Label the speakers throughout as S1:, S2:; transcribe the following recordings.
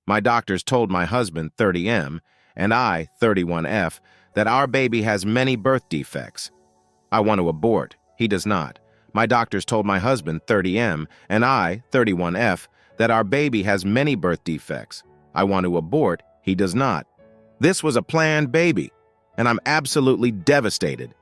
S1: My doctors told my husband, 30M, and I, 31F, that our baby has many birth defects. I want to abort. He does not. My doctors told my husband, 30M, and I, 31F, that our baby has many birth defects. I want to abort. He does not. This was a planned baby, and I'm absolutely devastated.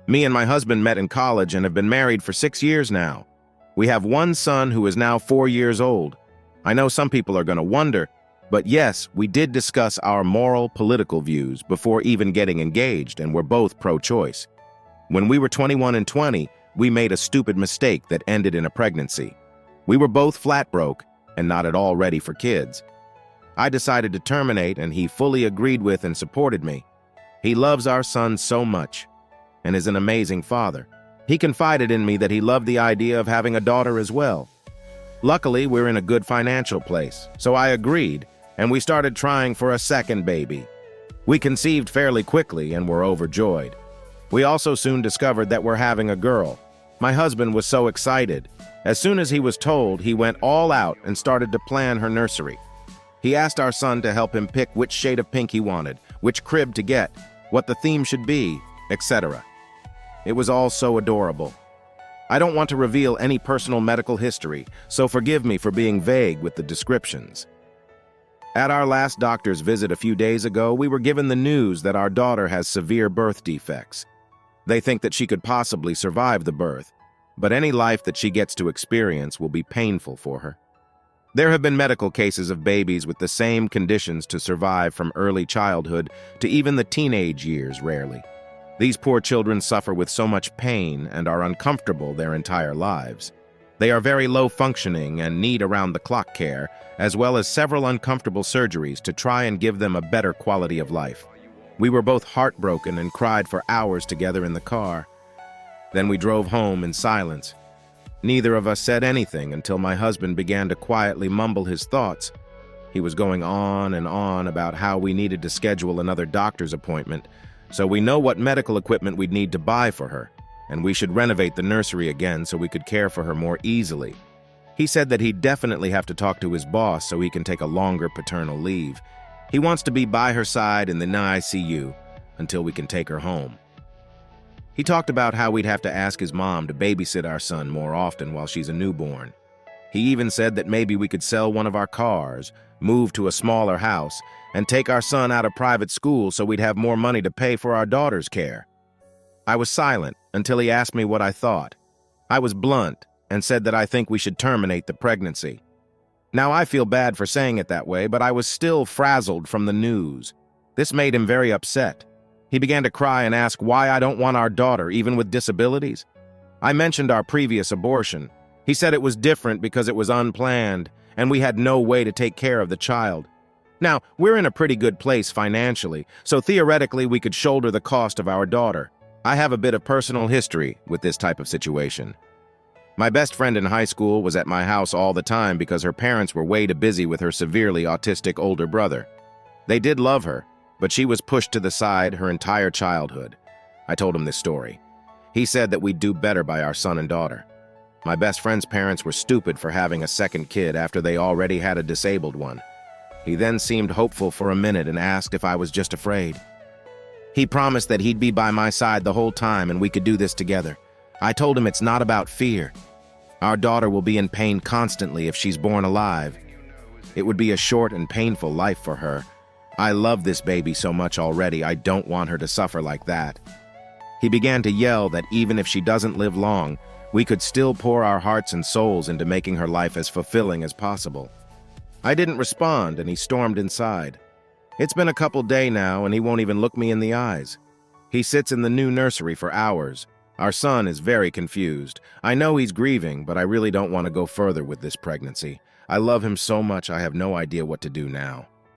S1: Me and my husband met in college and have been married for 6 years now. We have one son who is now 4 years old. I know some people are going to wonder, but yes, we did discuss our moral, political views before even getting engaged, and we're both pro-choice. When we were 21 and 20, we made a stupid mistake that ended in a pregnancy. We were both flat broke and not at all ready for kids. I decided to terminate, and he fully agreed with and supported me. He loves our son so much and is an amazing father. He confided in me that he loved the idea of having a daughter as well. Luckily, we're in a good financial place, so I agreed, and we started trying for a second baby. We conceived fairly quickly and were overjoyed. We also soon discovered that we're having a girl. My husband was so excited. As soon as he was told, he went all out and started to plan her nursery. He asked our son to help him pick which shade of pink he wanted, which crib to get, what the theme should be, etc. It was all so adorable. I don't want to reveal any personal medical history, so forgive me for being vague with the descriptions. At our last doctor's visit a few days ago, we were given the news that our daughter has severe birth defects. They think that she could possibly survive the birth, but any life that she gets to experience will be painful for her. There have been medical cases of babies with the same conditions to survive from early childhood to even the teenage years rarely. These poor children suffer with so much pain and are uncomfortable their entire lives. They are very low functioning and need around-the-clock care, as well as several uncomfortable surgeries to try and give them a better quality of life. We were both heartbroken and cried for hours together in the car. Then we drove home in silence. Neither of us said anything until my husband began to quietly mumble his thoughts. He was going on and on about how we needed to schedule another doctor's appointment, so we know what medical equipment we'd need to buy for her, and we should renovate the nursery again so we could care for her more easily. He said that he'd definitely have to talk to his boss so he can take a longer paternal leave. He wants to be by her side in the ICU until we can take her home. He talked about how we'd have to ask his mom to babysit our son more often while she's a newborn. He even said that maybe we could sell one of our cars, move to a smaller house, and take our son out of private school so we'd have more money to pay for our daughter's care. I was silent until he asked me what I thought. I was blunt and said that I think we should terminate the pregnancy. Now, I feel bad for saying it that way, but I was still frazzled from the news. This made him very upset. He began to cry and ask why I don't want our daughter, even with disabilities. I mentioned our previous abortion. He said it was different because it was unplanned, and we had no way to take care of the child. Now, we're in a pretty good place financially, so theoretically we could shoulder the cost of our daughter. I have a bit of personal history with this type of situation. My best friend in high school was at my house all the time because her parents were way too busy with her severely autistic older brother. They did love her, but she was pushed to the side her entire childhood. I told him this story. He said that we'd do better by our son and daughter. My best friend's parents were stupid for having a second kid after they already had a disabled one. He then seemed hopeful for a minute and asked if I was just afraid. He promised that he'd be by my side the whole time and we could do this together. I told him it's not about fear. Our daughter will be in pain constantly if she's born alive. It would be a short and painful life for her. I love this baby so much already, I don't want her to suffer like that. He began to yell that even if she doesn't live long, we could still pour our hearts and souls into making her life as fulfilling as possible. I didn't respond, and he stormed inside. It's been a couple days now, and he won't even look me in the eyes. He sits in the new nursery for hours. Our son is very confused. I know he's grieving, but I really don't want to go further with this pregnancy. I love him so much I have no idea what to do now.